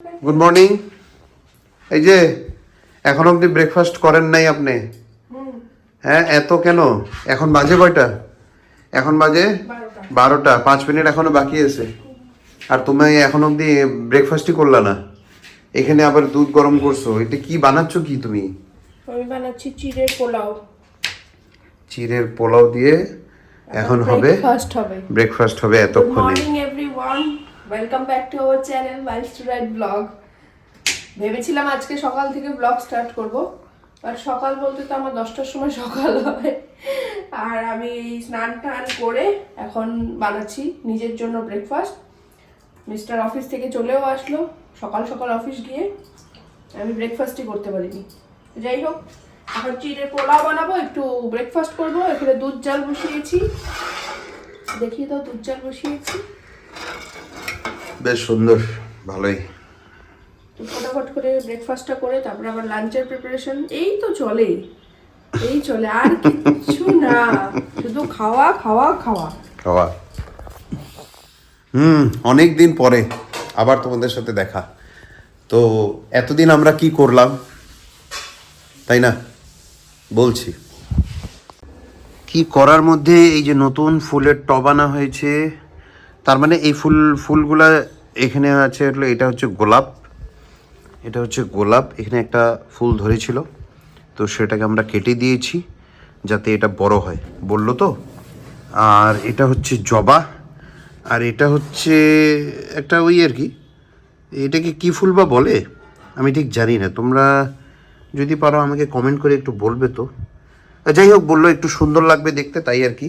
Good morning. এই যে এখন অবধি ব্রেকফাস্ট করেন নাই আপনি? হ্যাঁ, এত কেন? এখন বাজে কয়টা? এখন বাজে 12টা, 5 মিনিট এখনো বাকি আছে। আর তুমি এখন অবধি ব্রেকফাস্টই করলা না। এখানে আবার দুধ গরম করছো, এটা কি বানাচ্ছ কি তুমি? আমি বানাচ্ছি চিড়ের পোলাও। চিড়ের পোলাও দিয়ে এখন হবে ব্রেকফাস্ট হবে গুড এতক্ষণে। Morning everyone, welcome back to our channel Miles two right blog. ভেবেছিলাম আজকে সকাল থেকে ব্লগ স্টার্ট করব, আর সকাল বলতে তো আমার 10টার সময় সকাল হয়। আর আমি স্নান টান করে এখন বানাচ্ছি নিজের জন্য ব্রেকফাস্ট। মিস্টার অফিস থেকে চলেও আসলো, সকাল সকাল অফিস গিয়ে আমি ব্রেকফাস্টই করতে পারিনি। যাই হোক, এখন চিড়ের পোলাও বানাবো, একটু ব্রেকফাস্ট করবো। এখানে দুধ জাল বসিয়েছি, দেখিয়ে দাও, দুধ জাল বসিয়েছি। বেশ সুন্দর, ভালোই। তো ফটাফট করে ব্রেকফাস্টটা করে তারপরে আবার লাঞ্চের প্রিপারেশন। এই তো চলে, এই চলে, আর কিছু না, শুধু খাওয়া খাওয়া খাওয়া খাওয়া। অনেক দিন পরে আবার তোমাদের সাথে দেখা। তো এতদিন আমরা কি করলাম, তাই না? বলছি কি করার মধ্যে এই যে নতুন ফুলের টব আনা হয়েছে। তার মানে এই ফুলগুলা এখানে আছে, এটা হচ্ছে গোলাপ। এটা হচ্ছে গোলাপ, এখানে একটা ফুল ধরেছিল, তো সেটাকে আমরা কেটে দিয়েছি যাতে এটা বড় হয়, বললো তো। আর এটা হচ্ছে জবা, আর এটা হচ্ছে একটা ওই আর কি, এটাকে কী ফুল বা বলে আমি ঠিক জানি না। তোমরা যদি পারো আমাকে কমেন্ট করে একটু বলবে তো। যাই হোক, বললো একটু সুন্দর লাগবে দেখতে, তাই আর কি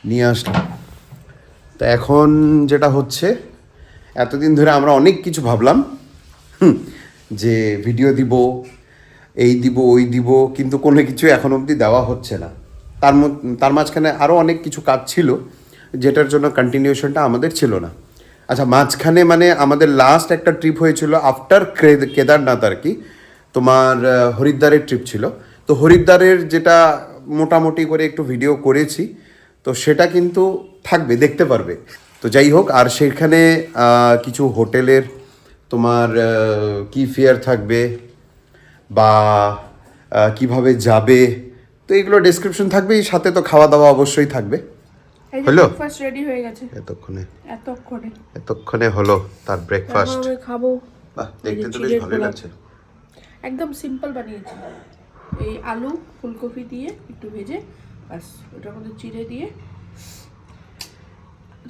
নিয়ে আসলাম। তা এখন যেটা হচ্ছে, এতদিন ধরে আমরা অনেক কিছু ভাবলাম যে ভিডিও দিব, এই দিব ওই দিব, কিন্তু কোনো কিছু এখন অবধি দেওয়া হচ্ছে না। তার মাঝখানে আরও অনেক কিছু কাজ ছিল, যেটার জন্য কন্টিনিউশনটা আমাদের ছিল না। আচ্ছা, মাঝখানে মানে আমাদের লাস্ট একটা ট্রিপ হয়েছিল আফটার কেদারনাথ আর কি, তোমার হরিদ্বারের ট্রিপ ছিল। তো হরিদ্বারের যেটা মোটামুটি করে একটু ভিডিও করেছি, তো সেটা কিন্তু থাকবে, দেখতে পারবে। তো যাই হোক, আর সেখানে কিছু হোটেলের তোমার কি ফেয়ার থাকবে বা কিভাবে যাবে, তো এগুলো ডেসক্রিপশন থাকবে, সাথে তো খাওয়া দাওয়া অবশ্যই থাকবে। হলো, ব্রেকফাস্ট রেডি হয়ে গেছে এতক্ষণে হলো তার ব্রেকফাস্ট। আমি খাবো। বাহ, দেখতে তো বেশ ভালোই লাগছে। একদম সিম্পল বানিয়েছি, এই আলু ফুলকপি দিয়ে একটু ভেজে, বাস ওটার মধ্যে চিড়ে দিয়ে।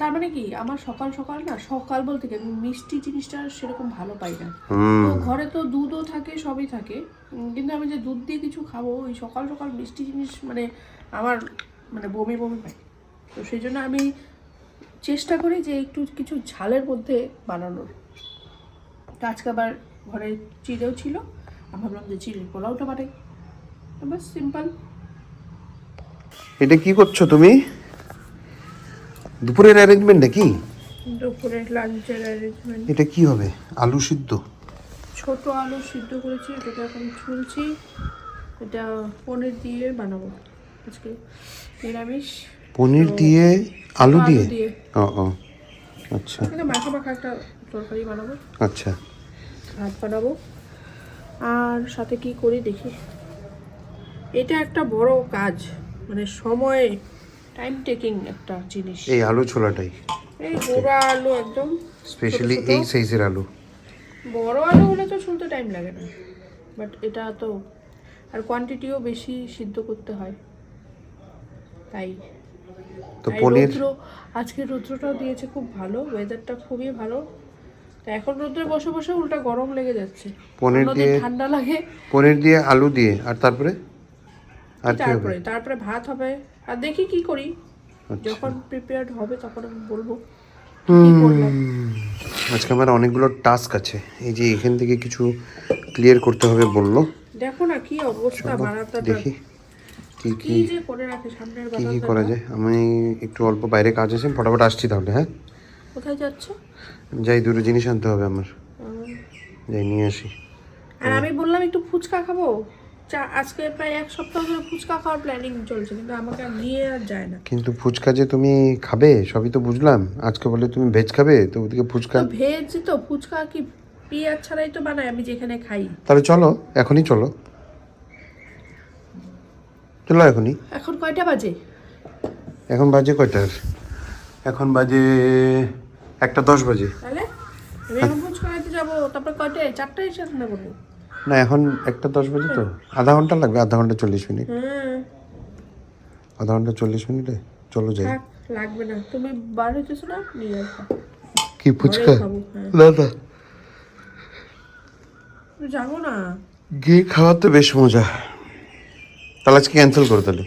তার মানে কি, আমার সকাল সকাল না, সকাল বলতে কি, আমি মিষ্টি জিনিসটা সেরকম ভালো পাই না। তো ঘরে তো দুধও থাকে, সবই থাকে, কিন্তু আমি যে দুধ দিয়ে কিছু খাবো, ওই সকাল সকাল মিষ্টি জিনিস মানে আমার মানে বমি বমি পাই। তো সেই জন্য আমি চেষ্টা করি যে একটু কিছু ঝালের মধ্যে বানানোর। তো আজকে আবার ঘরে চিড়েও ছিল, আমি ভাবলাম যে চিড়ের পোলাওটা বানাই, বাস সিম্পল। এটা কি করছো তুমি? দুপুরের অ্যারেঞ্জমেন্ট নাকি? দুপুরের লাঞ্চের অ্যারেঞ্জমেন্ট। এটা কি হবে? আলু সিদ্ধ, ছোট আলু সিদ্ধ করেছি, এটা এখন ছুলছি। এটা পনির দিয়ে বানাবো আজকে, নিরামিষ। পনির দিয়ে আলু দিয়ে? ও ও, আচ্ছা। কিন্তু মাখা মাখা একটা তরকারি বানাবো, আচ্ছা। ভাত বানাবো, আর সাথে কি করি দেখি। এটা একটা বড় কাজ, মানে সময় টাইম টেকিং একটা জিনিস। এই আলু ছোলাটাই, এই গোড়া আলু একদম স্পেশালি এই সাইজের আলু। বড় আলু হলে তো ছুলতে টাইম লাগে না, বাট এটা তো, আর কোয়ান্টিটিও বেশি সিদ্ধ করতে হয়, তাই। তো পনির, আজকে রৌদ্রটাও দিয়েছে খুব ভালো, ওয়েদারটা খুবই ভালো। তো এখন রৌদ্রে বসে বসে উল্টা গরম লেগে যাচ্ছে। পনির দিয়ে ঠান্ডা লাগে। পনির দিয়ে আলু দিয়ে, আর তারপরে আর কি হবে? তারপরে ভাত হবে, আর দেখি কি করি, যখন প্রিপেয়ার্ড হবে তখন আমি বলবো কি করলাম। আজকে আমার অনেকগুলো টাস্ক আছে, এই যে এখান থেকে কিছু ক্লিয়ার করতে হবে বললো। দেখো না কি অবস্থা বারান্দাটা, দেখি কি যে করে রাখে সামনের কি বারান্দাটা। করা যায়। আমি একটু অল্প বাইরে কাজ আছে, ফটাফট আসছি তাহলে। হ্যাঁ, কোথায় যাচ্ছ? যাই, দুটো জিনিস আনতে হবে আমার, যাই নিয়ে আসি। আর আমি বললাম একটু ফুচকা খাবো, আজকে প্রায় 1 সপ্তাহ ধরে ফুচকা খাওয়ার প্ল্যানিং চলছে, কিন্তু আমাকে আর নিয়ে আর যায় না। কিন্তু ফুচকা যে তুমি খাবে সবই তো বুঝলাম, আজকে বলে তুমি ভেজ খাবে, তো ওদিকে ফুচকা। তো ভেজ তো ফুচকা কি পেঁয়াজ ছাড়াই তো বানায় আমি যেখানে খাই। তাহলে চলো এখনই চলো, চলো এখনই। এখন কয়টা বাজে? এখন বাজে কয়টার? এখন বাজে 1:10 বাজে। তাহলে আমি এখন ফুচকা খাইতে যাবো, তারপর কয়টায়? 4টায় রান্না করবো। না এখন 1:10 বাজে, তো আধা ঘন্টা লাগবে, আধা ঘন্টা 40 মিনিট। হ্যাঁ আধা ঘন্টা 40 মিনিটে চলো যাই। থাক, লাগবে না, তুমি বার হইতেছো না, নিয়ে আসো। কি ফুচকা? খাবো, হ্যাঁ। না না, যাবো না। গিয়ে খাওয়ার তো বেশ মজা। তাহলে আজকে ক্যান্সেল করো তাহলে।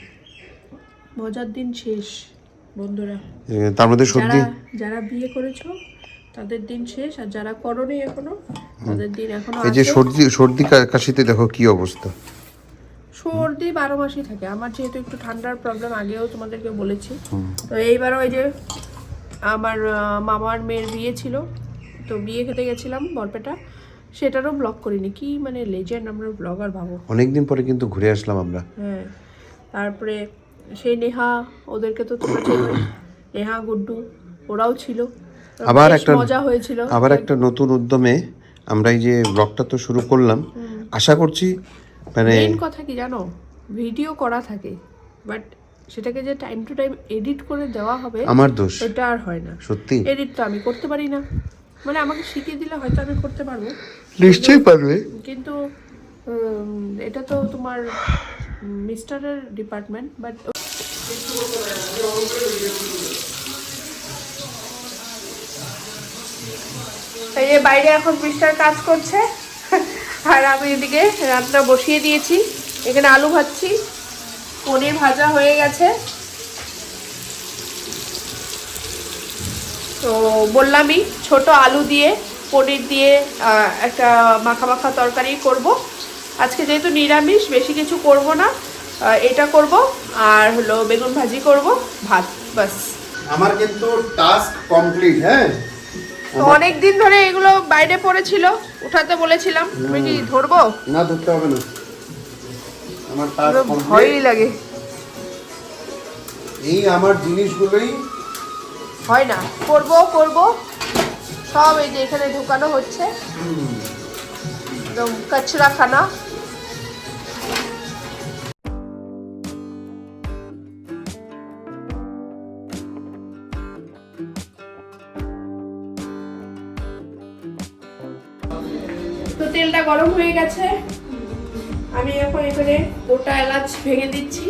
মজার দিন শেষ বন্ধুরা। তার মধ্যে সত্যি যারা বিয়ে করেছো তাদের দিন শেষ, আর যারা করোনি এখনো তাদের দিন এখনো এই যে আছে। সর্দি কাশিতে দেখো কি অবস্থা। সর্দি 12 মাসই থাকে। আমার যেহেতু একটু ঠান্ডার প্রবলেম, আগেও তোমাদেরকে বলেছি। তো এইবারও ওই যে আমার মামার মেয়ের বিয়ে ছিল, তো বিয়ে খেতে গেছিলাম বরপেটা, সেটারও ব্লগ করিনি। কি মানে লেজেন্ড আমরা ব্লগার, ভাবো। অনেকদিন পরে কিন্তু ঘুরে আসলাম আমরা। হ্যাঁ, তারপরে সেই নেহা, ওদেরকে তো তোমরা চেনোই, নেহা গুড্ডু ওরাও ছিল। তো আবার বেশ একটা মজা হয়েছিল। আবার একটা নতুন উদ্যমে আমরা এই যে ব্লগটা তো শুরু করলাম, আশা করছি মানে মেন কথা কি জানো, ভিডিও করা থাকে, বাট সেটাকে যে টাইম টু টাইম এডিট করে দেওয়া হবে আমার দোষ, ওটা আর হয় না। সত্যি এডিট তো আমি করতে পারি না, মানে আমাকে শিখিয়ে দিলে হয়তো আমি করতে পারবো, নিশ্চয়ই পারবে। কিন্তু এটা তো তোমার মিস্টারের ডিপার্টমেন্ট। বাট এই যে বাইরে এখন মিস্টার কাজ করছে, আর আমি এদিকে রান্না বসিয়ে দিয়েছি। এখানে আলু ভাজছি, পনির ভাজা হয়ে গেছে। তো বললামই ছোট আলু দিয়ে পনির দিয়ে একটা মাখা মাখা তরকারি করব আজকে, যেহেতু নিরামিষ বেশি কিছু করব না। এটা করব, আর হলো বেগুন ভাজি করব, ভাত, বাস। আমার কিন্তু টাস্ক কমপ্লিট। হ্যাঁ, তো অনেক দিন ধরে এগুলো বাইরে পড়েছিল, উঠাতে বলেছিলাম। তুমি কি ধরবো? না ধরতে হবে না, আমার টাস্ক কমপ্লিট। ভয়ই লাগে, এই আমার জিনিসগুলোই হয় না। করব সব এই যে এখানে ঢুকানো হচ্ছে, একদম কচরা খানা। তো তেলটা গরম হয়ে গেছে, আমি এখন এখানে গোটা এলাচ ভেঙে দিচ্ছি।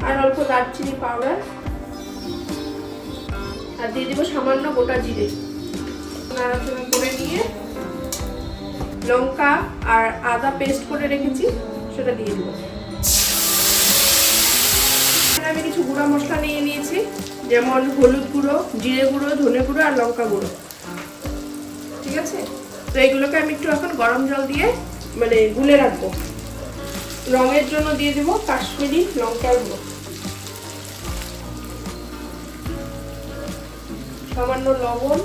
আর অল্প দারচিনি পাউডার, আর দিয়ে দিব সামান্য গোটা জিরে। নাড়াচাড়া করে নিয়ে লঙ্কা আর আদা পেস্ট করে রেখেছি সেটা দিয়ে দিব। আমি কিছু গুঁড়া মশলা নিয়ে নিয়েছি, যেমন হলুদ গুঁড়ো, জিরে গুঁড়ো, ধনে গুঁড়ো আর লঙ্কা গুঁড়ো। ঠিক আছে, তো এইগুলোকে আমি একটু এখন গরম জল দিয়ে মানে গুলে রাখবো। রঙের জন্য দিয়ে দেবো কাশ্মীরি লঙ্কার গুঁড়ো, সামান্য লবণ,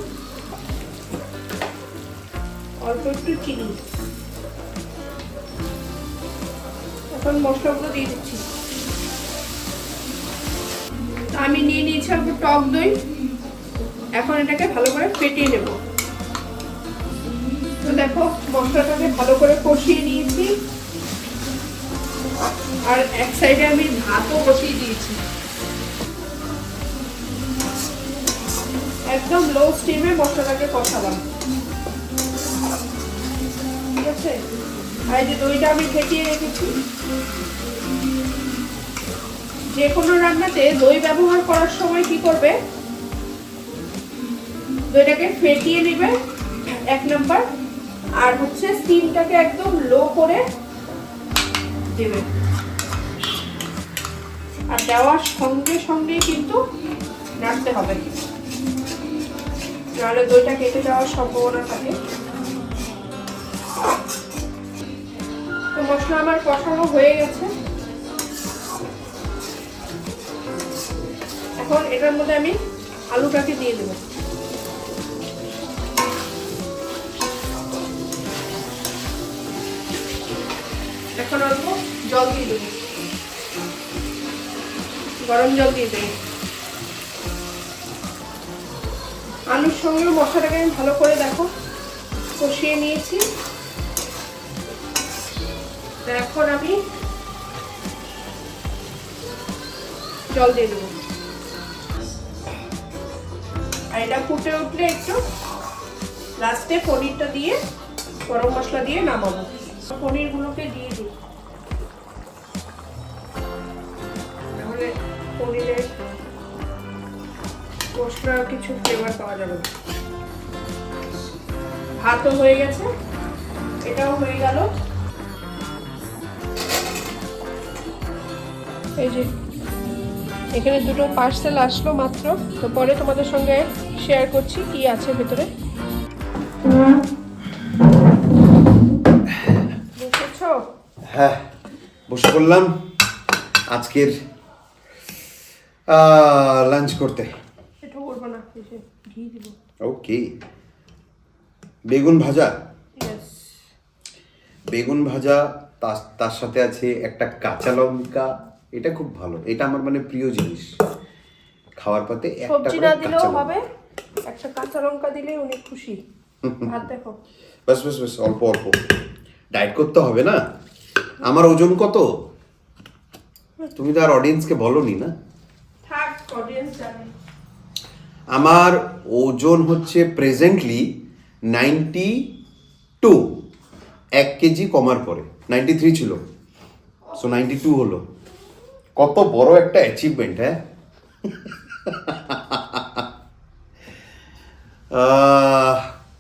অল্প একটু চিনি। এখন মশলাগুলো দিয়ে দিচ্ছি। আমি নিয়ে নিয়েছি অল্প টক দই, এখন এটাকে ভালো করে ফেটিয়ে নেব। তো দেখো মশলাটাকে ভালো করে কষিয়ে নিয়েছি, আর এক সাইডে আমি ভাতও বসিয়ে দিয়েছি। একদম লো স্টিমে মশলাটাকে কষালাম। ঠিক আছে, আর এই যে দইটা আমি ফেটিয়ে রেখেছি। যে কোনো রান্নাতে দই ব্যবহার করার সময় কি করবে, দইটাকে ফেটিয়ে নেবে 1 নাম্বার, আর হচ্ছে স্টিমটাকে একদম লো করে দেবে, আর দেওয়ার সঙ্গে সঙ্গে কিন্তু নাড়তে হবে, নাহলে দইটা কেটে যাওয়ার সম্ভাবনা থাকে। তো মশলা আমার কষানো হয়ে গেছে, এখন এটার মধ্যে আমি আলুটাকে দিয়ে দেবো। এখন অল্প জল দিয়ে দেবো, গরম জল দিয়ে দেবো। আলুর সঙ্গে মশলাটাকে আমি ভালো করে দেখো কষিয়ে নিয়েছি। এখন আমি জল দিয়ে দেবো, আর এটা ফুটে উঠলে একটু লাস্টে পনিরটা দিয়ে গরম মশলা দিয়ে নামাবো। পনিরগুলোকে দিয়ে দিই, তাহলে পনিরের মশলা কিছু ফ্লেভার পাওয়া যাবে। ভাতও হয়ে গেছে, এটাও হয়ে গেল। এই যে এখানে দুটো পার্সেল আসলো মাত্র, তো পরে তোমাদের সঙ্গে শেয়ার করছি কি আছে ভেতরে। বুঝেছো? হ্যাঁ, বসে পড়লাম আজকের লাঞ্চ করতে। এটা করবো না, ঘি দিব। ওকে, বেগুন ভাজা, ইয়েস, বেগুন ভাজা, তার সাথে আছে একটা কাঁচা লঙ্কা। এটা খুব ভালো, এটা আমার মানে প্রিয় জিনিস খাওয়ার পাতে। একটা সবজি করে না দিলেও কাঁচা লঙ্কা। হবে, একটা কাঁচা লঙ্কা দিলে উনি খুশি। ভাত দেখো, বাস বাস বাস, অল্প অল্প। ডায়েট করতে হবে না। আমার ওজন কত তুমি তো আর অডিয়েন্সকে বলনি না। থাক, অডিয়েন্স জানে। আমার ওজন হচ্ছে প্রেজেন্টলি 92, 1 কেজি কমার পরে 93 ছিল, সো 92 হলো। কত বড় একটা অ্যাচিভমেন্ট, হ্যাঁ।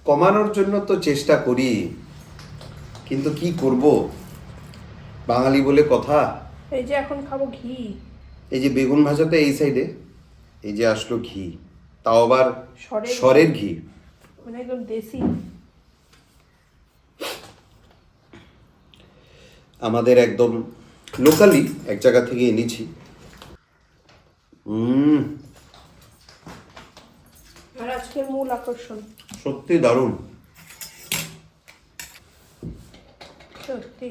কমানোর জন্য তো চেষ্টা করি, কিন্তু কি করব, বাঙালি বলে কথা। এই যে এখন খাবো ঘি। এই যে বেগুন ভাজাতে এই সাইডে এই যে আসলো ঘি, তাও আবার সরের সরের ঘি। মানে একদম দেশি। আমাদের একদম লোকালি এক জায়গা থেকে এনেছি। আর আজকের মূল আকর্ষণ সত্যি দারুণ। সত্যি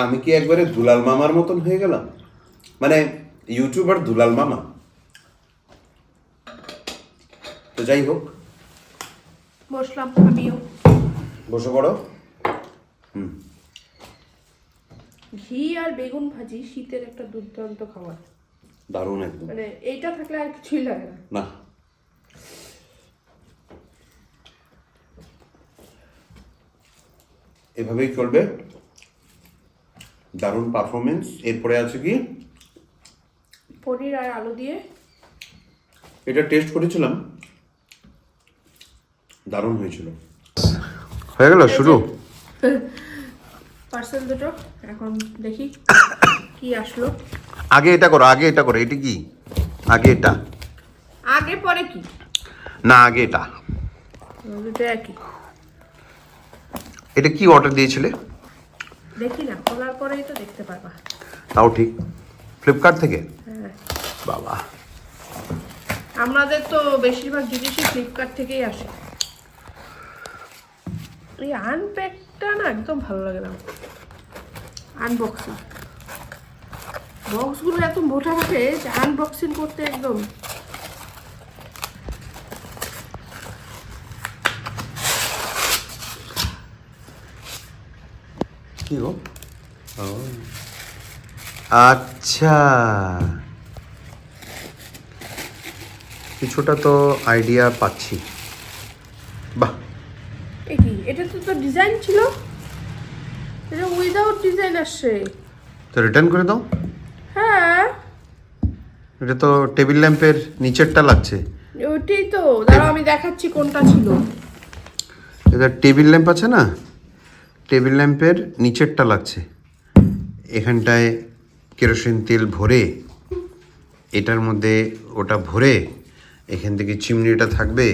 আমি কি একবারে দুলাল মামার মতন হয়ে গেলাম, মানে ইউটিউবার দুলাল মামা। তো যাই হোক, বসলাম আমিও। বসে পড়ো। ঘি আর বেগুন ভাজি শীতের একটা দুর্দান্ত খাবার, দারুণ একদম। মানে এইটা থাকলে আর কিছুই লাগে না। না, এভাবেই চলবে। দারুণ পারফরমেন্স। এরপরে আছে কি, পনির আর আলু দিয়ে। এটা টেস্ট করেছিলাম, দারুণ হয়েছিল। হয়ে গেল শুরু। পার্সেল দুটো এখন দেখি কি আসলো। আগে এটা করো, আগে এটা করো। এটা কি আগে এটা? আগে পরে কি না, আগে এটা। দুটো একই। এটা কি অর্ডার দিয়েছিলে? দেখি না, খোলার পরেই তো দেখতে পারবা। তাও ঠিক, ফ্লিপকার্ট থেকে? হ্যাঁ, বাবা, আমাদের তো বেশিরভাগ জিনিসই ফ্লিপকার্ট থেকেই আসে। এই আনপ্যাকটা না একদম ভালো লাগে না। আনবক্সিং বক্সগুলো এত মোটা থাকে যে আনবক্সিং করতে একদম। কি গো? আচ্ছা, কিছুটা তো আইডিয়া পাচ্ছি। বাহ, এই কি, এটা তো ডিজাইন ছিল, এটা উইদাউট ডিজাইন আসছে। তো রিটার্ন করে দাও। হ্যাঁ, এটা তো টেবিল ল্যাম্পের নিচেরটা লাগছে। ওইটাই তো, দাঁড়াও আমি দেখাচ্ছি কোনটা ছিল। এটা টেবিল ল্যাম্প আছে না, টেবিল ল্যাম্পের নিচেরটা লাগছে। এখানটায় কেরোসিন তেল ভরে, এটার মধ্যে ওটা ভরে, এখান থেকে চিমনিটা থাকবে।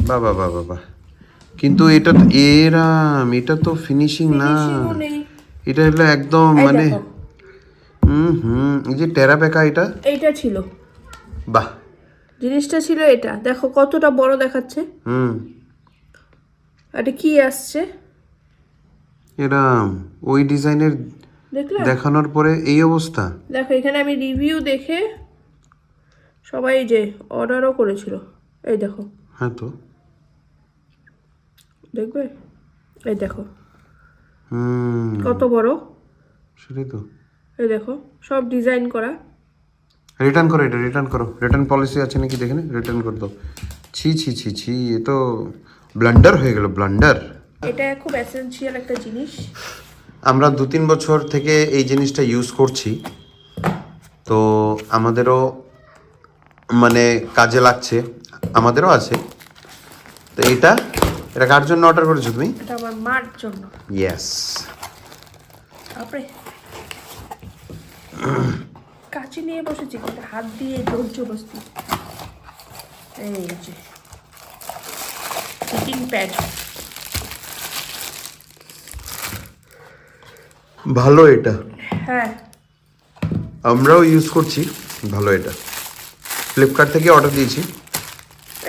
বাবা বাবা বাবা, কিন্তু এটা তো এটা তো ফিনিশিং না, ফিনিশিংও নেই। এটা হলো একদম এই মানে দেখো, এই যে টেরা বেকা, এটা এইটা ছিল, বাহ, জিনিসটা ছিল এটা। দেখো কতটা বড় দেখাচ্ছে। এটা কি আসছে? এরম ওই ডিজাইনের দেখলে দেখানোর পরে এই অবস্থা। দেখো এখানে আমি রিভিউ দেখে সবাই যে অর্ডারও করেছিল, এই দেখো। হ্যাঁ তো দেখবে, এই দেখো হুম, কত বড়, সেটাই তো। এই দেখো সব ডিজাইন করা। রিটার্ন করো, এটা রিটার্ন করো। রিটার্ন পলিসি আছে নাকি দেখে নে, রিটার্ন করে দাও। ছি ছি ছি ছি, এ তো ব্লান্ডার হয়ে গেল, ব্লান্ডার। এটা খুব এসেনশিয়াল একটা জিনিস। আমরা 2-3 বছর থেকে এই জিনিসটা ইউজ করছি, তো আমাদেরও মানে কাজে লাগছে, আমাদেরও আছে। তো এটা এটা কার জন্য অর্ডার করেছো তুমি? এটা আমার মার জন্য। ইয়েস। তারপরে কাঁচি নিয়ে বসেছি, কিন্তু হাত দিয়ে ধৈর্য বসতি। এই যে হিটিং প্যাড, ভালো এটা, হ্যাঁ আমরাও ইউজ করছি, ভালো এটা। ফ্লিপকার্ট থেকে অর্ডার দিয়েছি।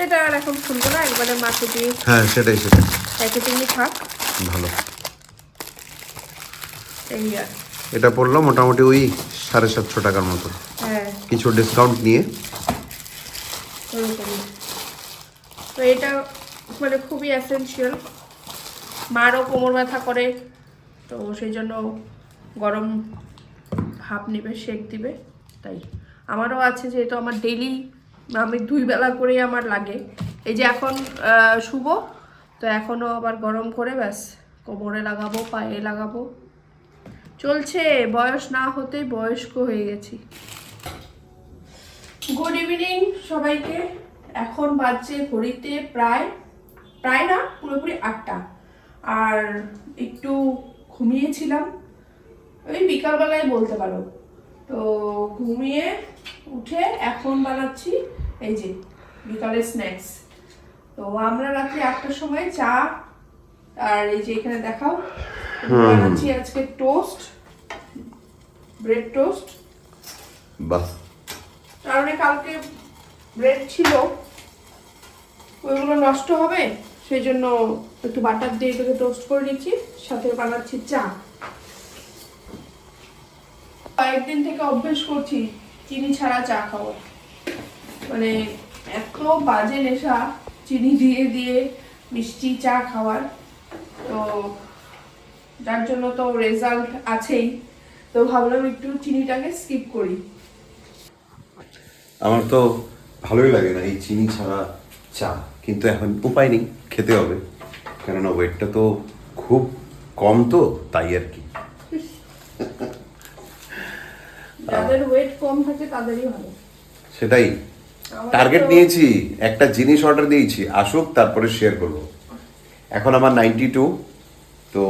এটা আর এখন খুলবো না, একবারে মাকে দিয়ে হ্যাঁ সেটাই সেটাই, প্যাকেটিংয়ে থাক। ভালো। এই আর এটা পড়লো মোটামুটি ওই 750 টাকার মতো, হ্যাঁ কিছু ডিসকাউন্ট নিয়ে। ওরকমই। তো এটা মানে খুবই এসেনশিয়াল। মারও কোমর ব্যথা করে, তো সেই জন্য গরম ভাপ নেবে, সেক দিবে। তাই আমারও আছে, যেহেতু আমার ডেইলি আমি 2 বেলা করেই আমার লাগে। এই যে এখন শুভ, তো এখনও আবার গরম করে ব্যাস কোমরে লাগাবো, পায়ে লাগাবো, চলছে। বয়স না হতেই বয়স্ক হয়ে গেছি। গুড ইভিনিং সবাইকে। এখন বাজছে ঘড়িতে প্রায় প্রায় না, পুরোপুরি 8টা। আর একটু ঘুমিয়েছিলাম, ওই বিকালবেলায় বলতে পারো। তো ঘুমিয়ে উঠে এখন বানাচ্ছি এই যে বিকালের স্ন্যাক্স। তো আমরা রাত্রি 8টার সময় চা, আর এই যে এখানে দেখাও বানাচ্ছি আজকে টোস্ট, ব্রেড টোস্ট। বাহ, কারণ কালকে ব্রেড ছিল, ওইগুলো নষ্ট হবে, সেই জন্য একটু বাটার দিয়ে এটাকে টোস্ট করে নিচ্ছি, সাথে বানাচ্ছি চা। কয়েকদিন থেকে অভ্যেস করছি চিনি ছাড়া চা খাওয়া, মানে এত বাজে নেশা চিনি দিয়ে দিয়ে মিষ্টি চা খাওয়ার। তো যার জন্য তো রেজাল্ট আছেই, তো ভাবলাম একটু চিনিটাকে স্কিপ করি। আমার তো ভালোই লাগে না এই চিনি ছাড়া চা, কিন্তু এখন উপায় নেই, খেতে হবে, কেননা ওয়েটটা তো খুব কম, তো তাই আর কি। যাদের ওয়েট কম থাকে তাদেরই ভালো। সেটাই টার্গেট নিয়েছি, একটা জিনিস অর্ডার দিয়েছি, আসুক তারপরে শেয়ার করবো। এখন আমার 92, তো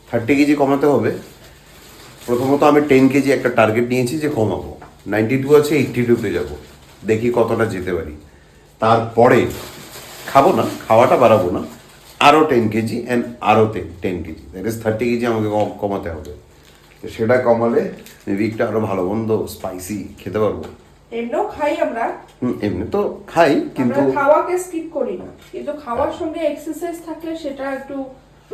30 কেজি কমাতে হবে। প্রথমত আমি 10 কেজি একটা টার্গেট নিয়েছি যে কমাবো, 92 আছে, 82-তে যাবো, দেখি কতটা যেতে পারি। তারপরে খাবো না, খাওয়াটা বাড়াবো না, আরও 10 কেজি অ্যান্ড আরও 10 কেজি, দ্যাট ইজ 30 কেজি আমাকে কমাতে হবে। তো সেটা কমালে উইকটা আরও ভালো মন্দ স্পাইসি খেতে পারবো। এমনিও খাই আমরা, এমনি তো খাই, কিন্তু আমরা খাওয়াকে স্কিপ করি না, কিন্তু খাওয়ার সঙ্গে এক্সারসাইজ থাকলে সেটা একটু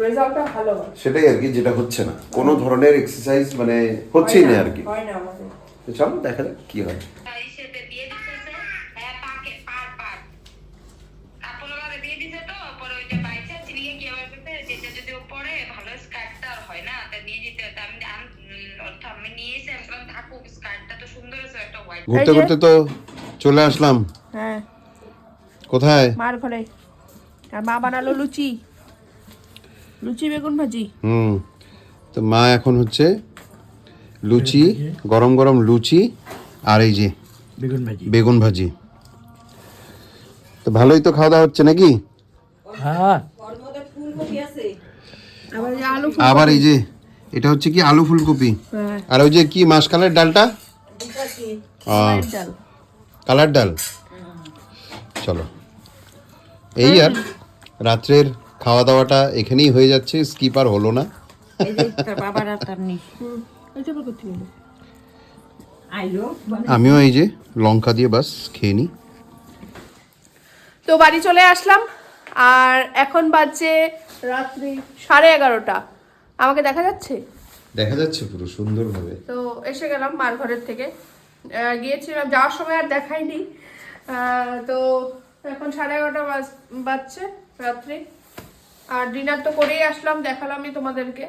রেজাল্টটা ভালো হয়। সেটাই আর কি, যেটা হচ্ছে না, কোনো ধরনের এক্সারসাইজ মানে হচ্ছেই না আর কি। হয় না আমাদের। তো চলো দেখা যাক কি হয়। হিসেবে দিয়ে দিতেছে, হ্যাঁ পাকে পার কাপড়ওয়ালা দিয়ে দিছে, তো পরে ওইটা বাইচা চিনিকে কি আবার করতে, যেটা যদি ও পরে ভালো স্কার্টটা আর হয় না, তা নিয়ে যেতে হতো। আমি নিয়ে এসে আমি বললাম থাকুক, স্কার্টটা তো সুন্দর আছে, একটা হোয়াইট। ঘুরতে ঘুরতে তো চলে আসলাম। হ্যাঁ, কোথায়? মার ঘরে। আর মা বানালো লুচি, লুচি বেগুন ভাজি। তো মা এখন হচ্ছে লুচি, গরম গরম লুচি, আর এই যে বেগুন ভাজি। তো ভালোই তো খাওয়া দাওয়া হচ্ছে নাকি? আবার এই আলু আবার এই যে এটা হচ্ছে কি আলু ফুলকপি, হ্যাঁ, আর ওই যে কি মাসকালের ডালটা, ডাল। কালার ডাল। চলো, এই আর রাত্রের খাওয়া দাওয়াটা এখানেই হয়ে যাচ্ছে, স্কিপ আর হলো না। এটা আবার কোথায় গেলো? আমিও এই যে লঙ্কা দিয়ে বাস খেয়ে নিই। তো বাড়ি চলে আসলাম, আর এখন বাজছে রাত্রি 11:30। আমাকে দেখা যাচ্ছে? দেখা যাচ্ছে পুরো সুন্দরভাবে। তো এসে গেলাম মার ঘরের থেকে, গিয়েছিলাম, যাওয়ার সময় আর দেখাইনি। তো এখন 11:30 বাজছে রাত্রি, আর ডিনার তো করেই আসলাম, দেখালামই তোমাদেরকে।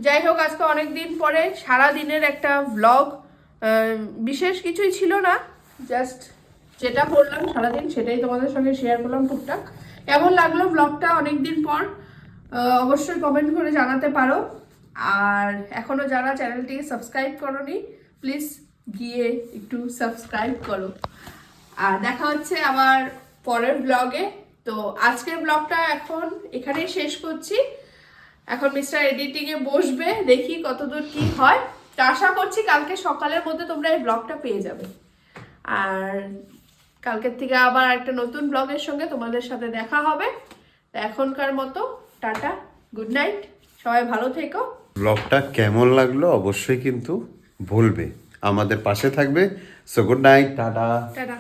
যাই হোক, আজকে অনেক দিন পরে সারা দিনের একটা ব্লগ, বিশেষ কিছুই ছিল না, জাস্ট যেটা করলাম সারাদিন সেটাই তোমাদের সঙ্গে শেয়ার করলাম টুকটাক। কেমন লাগলো ব্লগটা অনেক দিন পর অবশ্যই কমেন্ট করে জানাতে পারো। আর এখনো যারা চ্যানেলটিকে সাবস্ক্রাইব করোনি, প্লিজ গিয়ে একটু সাবস্ক্রাইব করো। আর দেখা হচ্ছে আবার পরের ব্লগে। তো আজকের ব্লগটা এখন এখানেই শেষ করছি। এখন মিস্টার এডিটিংয়ে বসবে, দেখি কতদূর কি হয়। তো আশা করছি কালকে সকালের মধ্যে তোমরা এই ব্লগটা পেয়ে যাবে। আর কালকের থেকে আবার একটা নতুন ব্লগের সঙ্গে তোমাদের সাথে দেখা হবে। তো এখনকার মতো টাটা, গুড নাইট, সবাই ভালো থেকো। ব্লগটা কেমন লাগলো অবশ্যই কিন্তু বলবে, আমাদের পাশে থাকবে। So good night, tata. Tata.